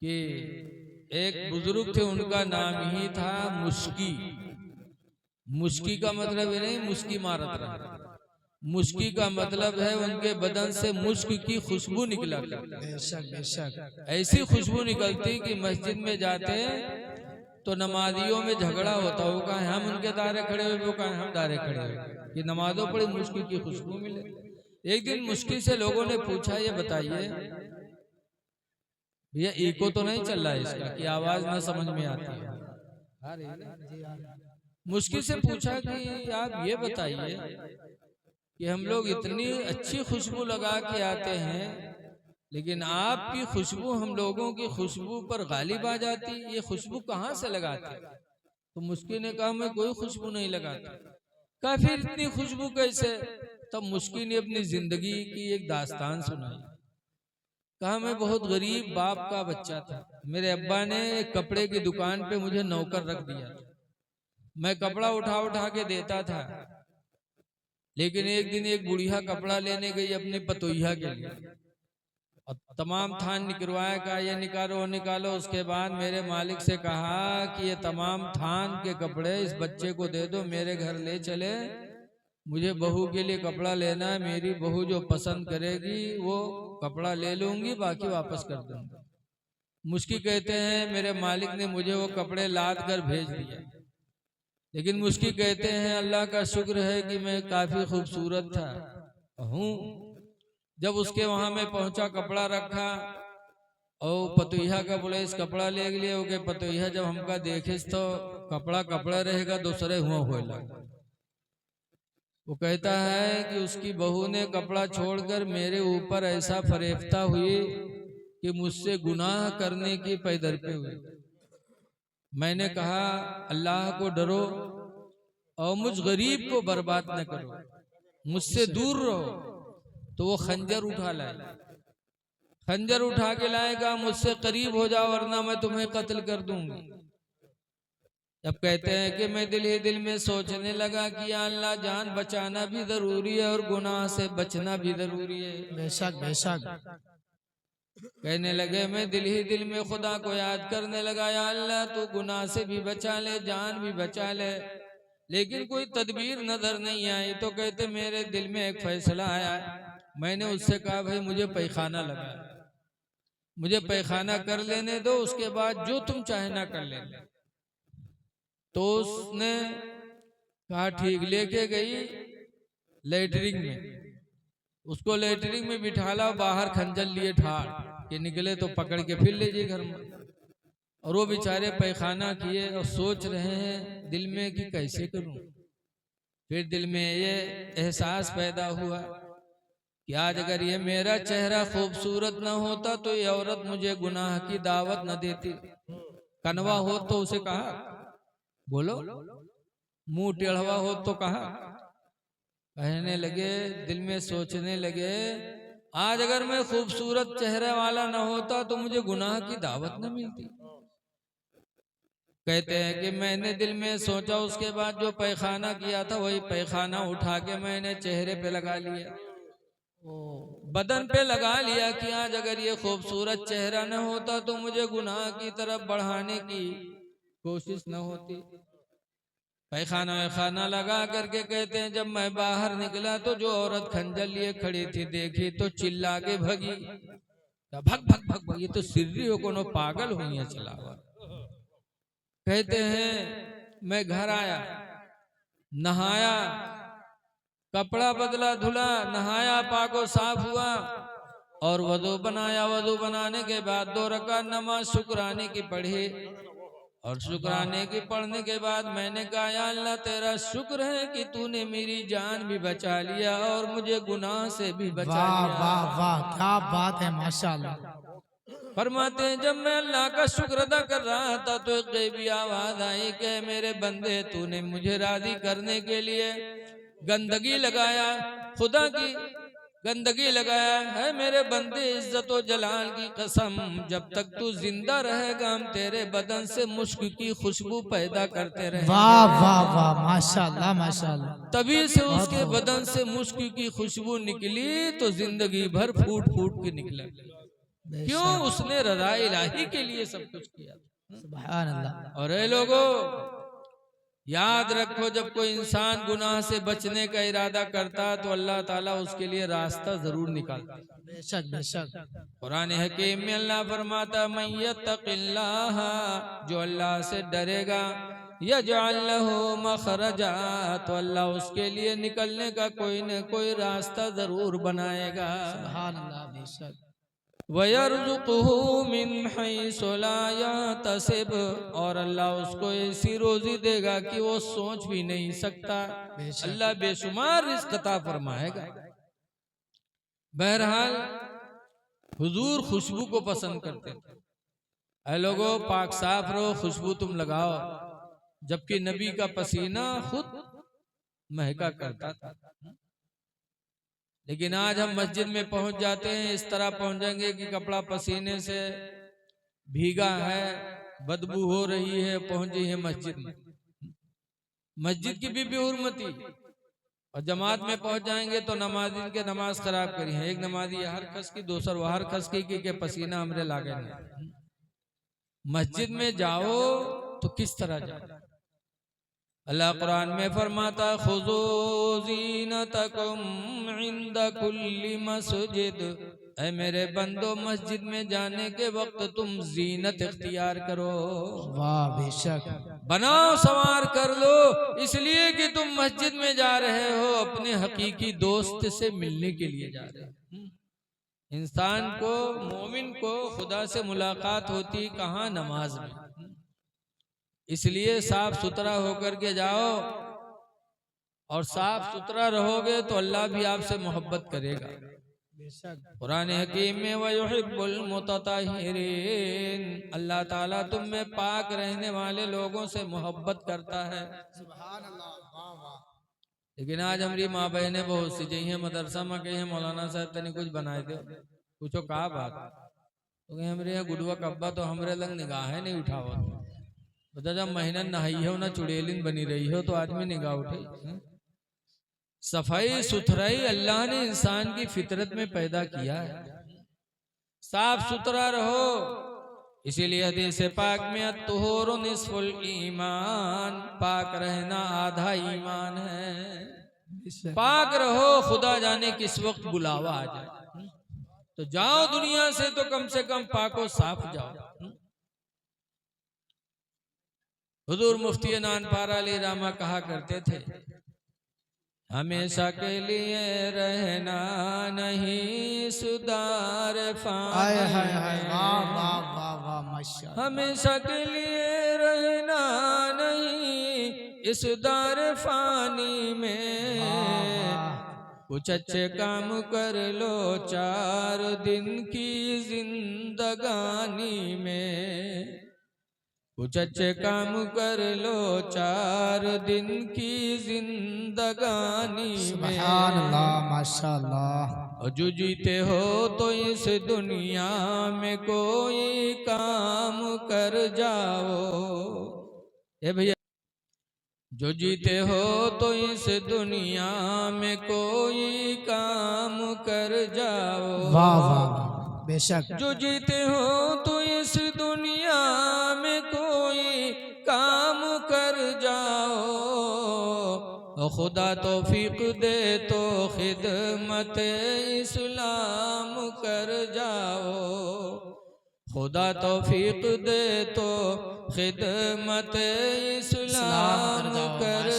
कि एक बुजुर्ग थे, उनका नाम ही था मुस्की। मुस्की का मतलब ये नहीं मुस्की मारत रहा, मुस्की का मतलब है उनके बदन से मुस्क की खुशबू निकला। बेशक बेशक। ऐसी खुशबू निकलती कि मस्जिद में जाते तो नमाजियों में झगड़ा होता, वो कहा हम उनके दायरे खड़े हुए, वो कहा हम दायरे खड़े हुए, कि नमाजों पड़ी मुस्की की खुशबू मिले। एक दिन मुस्की से लोगों ने पूछा, ये बताइए भैया इको तो नहीं चल रहा है इसका कि आवाज ना समझ में आती है। मुस्की से पूछा कि आप ये बताइए कि हम लोग इतनी अच्छी खुशबू लगा के आते हैं, लेकिन आपकी खुशबू हम लोगों की खुशबू पर गालिब आ जाती, ये खुशबू कहाँ से लगाते? तो मुस्की ने कहा मैं कोई खुशबू नहीं लगाता। कहा फिर इतनी खुशबू कैसे? तब मुस्की ने अपनी जिंदगी की एक दास्तान सुनाई। कहा मैं बहुत गरीब बाप का बच्चा था, मेरे अब्बा ने एक कपड़े की दुकान पे मुझे नौकर रख दिया था, मैं कपड़ा उठा उठा के देता था। लेकिन एक दिन एक बुढ़िया कपड़ा लेने गई अपनी पतोहिया के लिए, और तमाम थान निकलवाया, का ये निकालो वो निकालो। उसके बाद मेरे मालिक से कहा कि ये तमाम थान के कपड़े इस बच्चे को दे दो, मेरे घर ले चले, मुझे बहू के लिए कपड़ा लेना है, मेरी बहू जो पसंद करेगी वो कपड़ा ले लूंगी, बाकी वापस कर दूंगी। मुस्की कहते हैं मेरे मालिक ने मुझे वो कपड़े लाद कर भेज दिया, लेकिन मुस्की कहते हैं अल्लाह का शुक्र है कि मैं काफी खूबसूरत था हूँ। जब उसके वहां में पहुंचा, कपड़ा रखा और पतोहिया का बोले इस कपड़ा ले लिया, ओके पतोहिया जब हमका देखे तो कपड़ा कपड़ा रहेगा, दूसरे हुआ होएला। वो कहता है कि उसकी बहू ने कपड़ा छोड़कर मेरे ऊपर ऐसा फरेफ्ता हुई कि मुझसे गुनाह करने की पैदर पे हुई। मैंने कहा अल्लाह को डरो और मुझ गरीब को बर्बाद न करो, मुझसे दूर रहो। तो वो खंजर उठा लाए, खंजर उठा के लाएगा, मुझसे करीब हो जाओ वरना मैं तुम्हें कत्ल कर दूंगी। जब कहते हैं कि मैं दिल ही दिल में सोचने लगा कि या अल्लाह जान बचाना भी जरूरी है और गुनाह से बचना भी जरूरी है। बेशक बेशक। कहने लगे मैं दिल ही दिल में खुदा को याद करने लगा, या अल्लाह तू गुनाह से भी बचा ले, जान भी बचा ले, लेकिन कोई तदबीर नजर नहीं आई। तो कहते मेरे दिल में एक फैसला आया, मैंने उससे कहा भाई मुझे पैखाना लगा, मुझे पैखाना कर लेने दो, उसके बाद जो तुम चाहे ना कर लेना। तो उसने कहा ठीक, लेके गई लेटरिंग में, उसको लेटरिंग में बिठाला, बाहर खंजर लिए ठाड़ कि निकले तो पकड़ के फिर ले जाइए घर में। और वो बेचारे पैखाना किए और सोच रहे हैं दिल में कि कैसे करूं। फिर दिल में ये एहसास पैदा हुआ कि आज अगर ये मेरा चेहरा खूबसूरत न होता तो ये औरत मुझे गुनाह की दावत न देती। कनवा हो तो उसे कहा बोलो, मुंह टेढ़वा हो तो कहा। कहने लगे, दिल में सोचने लगे आज अगर मैं खूबसूरत चेहरे वाला न होता तो मुझे गुनाह की दावत न मिलती। कहते हैं कि मैंने दिल में सोचा, उसके बाद जो पैखाना किया था वही पैखाना उठा के मैंने चेहरे पे लगा लिया, बदन पे लगा लिया कि आज अगर ये खूबसूरत चेहरा न होता तो मुझे गुनाह की तरफ बढ़ाने की कोशिश न होती। पैखाना वैखाना लगा करके कहते हैं जब मैं बाहर निकला तो जो औरत खंजर लिए खड़ी थी देखी तो चिल्ला के भगी, भग भग भग भग, ये तो सिर्री हो कोनो पागल हुई है चला हुआ। कहते हैं मैं घर आया, नहाया, कपड़ा बदला, धुला, नहाया, पाको साफ हुआ और वजू बनाया। वजू बनाने के बाद 2 रकात नमाज शुक्राने की पढ़ी, और शुक्राने की पढ़ने के बाद मैंने कहा या अल्लाह तेरा शुक्र है कि तूने मेरी जान भी बचा लिया और मुझे गुनाह से भी बचा लिया। वाह वाह, क्या बात है, माशाअल्लाह। फरमाते हैं जब मैं अल्लाह का शुक्र अदा कर रहा था तो एक गैबी आवाज आई कि मेरे बंदे तूने मुझे राजी करने के लिए गंदगी लगाया, खुदा की गंदगी लगाया है। मेरे बंदे इज्जत और जलाल की कसम, जब तक तू जिंदा रहेगा हम तेरे बदन से मुश्क की खुशबू पैदा करते रहेंगे। वाह वाह वाह, माशाअल्लाह माशाअल्लाह। तभी से उसके बदन से मुश्क की खुशबू निकली तो जिंदगी भर फूट फूट के निकला। क्यों? उसने रज़ा इलाही के लिए सब कुछ किया। सुभान अल्लाह। और ए लोगों, याद रखो, जब कोई इंसान गुनाह से बचने का इरादा करता तो अल्लाह ताला उसके लिए रास्ता जरूर निकालता। बेशक बेशक। कुरान हकीम में अल्लाह फरमाता, मन यत्तक़िल्लाह, जो अल्लाह से डरेगा, यजअल लहू मखरजा, तो अल्लाह उसके लिए निकलने का कोई न कोई रास्ता जरूर बनाएगा। सुभान अल्लाह। बेशक। वयर्ज़ुक़हू मिन हैसु ला यहतसिब, और अल्लाह उसको ऐसी रोजी देगा कि वो सोच भी नहीं सकता। अल्लाह बेशुमार रिज़्क़ अता फरमाएगा। बहरहाल हुजूर खुशबू को पसंद करते थे। ऐ लोगों, पाक साफ रहो, खुशबू तुम लगाओ, जबकि नबी का पसीना खुद महका करता था। लेकिन आज हम मस्जिद में पहुंच जाते हैं, इस तरह पहुंचेंगे कि कपड़ा पसीने से भीगा है, बदबू हो रही है, पहुंची है मस्जिद में। मस्जिद की भी हुर्मती। और जमात में पहुंच जाएंगे तो नमाजी के नमाज खराब करी है। एक नमाजी हर खस की, दूसर वो हर खस की के पसीना हमरे लागे नहीं। मस्जिद में जाओ तो किस तरह जाओ? अल्लाह कुरान में फरमाता, खुज़ू ज़ीनतकुम इंद कुल्ली मस्जिद, ऐ मेरे बंदो, मस्जिद में जाने के वक्त तुम जीनत इख्तियार करो। वाह बेशक। बनाओ, संवार कर लो, इसलिए कि तुम मस्जिद में जा रहे हो, अपने हकीकी दोस्त से मिलने के लिए जा रहे हो। इंसान को, मोमिन को खुदा से मुलाकात होती कहाँ? नमाज में। इसलिए साफ सुथरा होकर के जाओ, और साफ सुथरा रहोगे तो अल्लाह भी आपसे मोहब्बत करेगा। कुरान हकीम में वयुहिब्बुल मुतताहिरीन, अल्लाह ताला तुम में पाक रहने वाले लोगों से मोहब्बत करता है। सुभान अल्लाह। वाह वाह। लेकिन आज हमारी माँ बहनें बहुत सी जही मदरसा में कही, मौलाना साहब तने कुछ बनाए दो। पूछो कहा बात? तो कहे हमरे यहाँ गुडुआ कब्बा तो हमरे लंग निगाह नहीं उठाओ। बता, जब महीना नहाई हो ना चुड़ैलिन बनी रही हो तो आदमी निगाह उठे। सफाई सुथराई अल्लाह ने इंसान की फितरत में पैदा किया है। साफ सुथरा रहो। इसीलिए हदीस पाक में अत्तुहूरु निस्फुल ईमान, पाक रहना आधा ईमान है। पाक रहो, खुदा जाने किस वक्त बुलावा आ जाए। तो जाओ दुनिया से तो कम से कम पाको साफ जाओ। हुजूर मुफ्ती नानपारा अली रामा कहा करते थे, हमेशा के लिए रहना नहीं सुधार फानी, हमेशा के लिए रहना नहीं इस दार फानी में। कुछ अच्छे काम कर लो 4 दिन की जिंदगानी में, कुछ अच्छे काम कर लो 4 दिन की जिंदगानी में। सुभान अल्लाह, माशाअल्लाह। और जो जीते हो तो इस दुनिया में कोई काम कर जाओ। ए भैया, जो जीते हो तो इस दुनिया में कोई काम कर जाओ। वाह वाह बेशक। जो जीते हो तो इस दुनिया में कोई काम कर जाओ। खुदा तौफीक दे तो खिदमत इस्लाम कर जाओ। खुदा तौफीक दे तो खिदमत इस्लाम कर